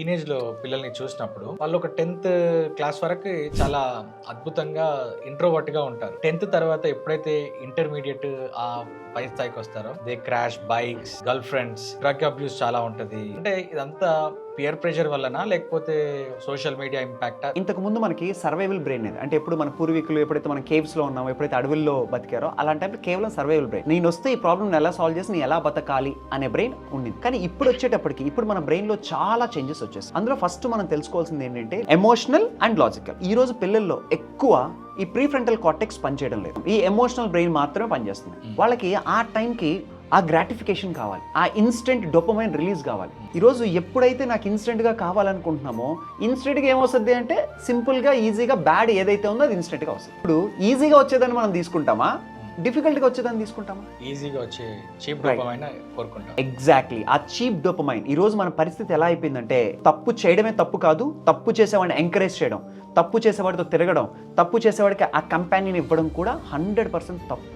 Teenage లో పిల్లల్ని చూసినప్పుడు వాళ్ళు ఒక 10th క్లాస్ వరకు చాలా అద్భుతంగా ఇంట్రోవర్ట్ గా ఉంటారు. 10th తర్వాత ఎప్పుడైతే ఇంటర్మీడియట్ ఆ పై స్థాయికి వస్తారో they crash bikes, girl friends, drug abuse చాలా ఉంటది. అంటే ఇదంతా పియర్ ప్రెషర్ వల్లనా లేకపోతే సోషల్ మీడియా ఇంపాక్ట్? ఇంతకు ముందు మనకి సర్వైవల్ బ్రెయిన్ అనేది, అంటే ఎప్పుడు మన పూర్వీకులు ఎప్పుడైతే మనం కేవ్స్ లో ఉన్నామో, ఎప్పుడైతే అడవుల్లో బతికారో అలాంటి కేవలం సర్వైవల్ బ్రెయిన్. నేను వస్తే ఈ ప్రాబ్లమ్ ఎలా సాల్వ్ చేసి నేను ఎలా బతకాలి అనే బ్రెయిన్ ఉండింది. కానీ ఇప్పుడు వచ్చేటప్పటికి ఇప్పుడు మన బ్రెయిన్ లో చాలా చేంజెస్ వచ్చేస్తాయి. అందులో ఫస్ట్ మనం తెలుసుకోవాల్సింది ఏంటంటే ఎమోషనల్ అండ్ లాజికల్. ఈ రోజు పిల్లల్లో ఎక్కువ ఈ ప్రీఫ్రంటల్ కార్టెక్స్ పనిచేయడం లేదు, ఈ ఎమోషనల్ బ్రెయిన్ మాత్రమే పనిచేస్తుంది. వాళ్ళకి ఆ టైంకి ఆ గ్రాటిఫికేషన్ కావాలి, ఆ ఇన్స్టెంట్ డోపమైన్ రిలీజ్ కావాలి. ఈరోజు ఎప్పుడైతే నాకు ఇన్స్టెంట్గా కావాలనుకుంటున్నామో ఇన్స్టెంట్గా ఏమొస్తుంది అంటే సింపుల్గా ఈజీగా బ్యాడ్ ఏదైతే ఉందో అది ఇన్స్టెంట్గా వస్తుంది. ఇప్పుడు ఈజీగా వచ్చేదని మనం తీసుకుంటామా, డిఫికల్ట్గా వచ్చేదాన్ని తీసుకుంటామా? ఈజీగా వచ్చే చీప్ డోపమైన్ కోరుకుంటాం. ఎగ్జాక్ట్లీ, ఆ చీప్ డోపమైన్. ఈ రోజు మన పరిస్థితి ఎలా అయిపోయిందంటే తప్పు చేయడమే తప్పు కాదు, తప్పు చేసేవాడిని ఎంకరేజ్ చేయడం, తప్పు చేసేవాడితో తిరగడం, తప్పు చేసేవాడికి ఆ కంపానియన్ ఇవ్వడం కూడా 100% తప్పు.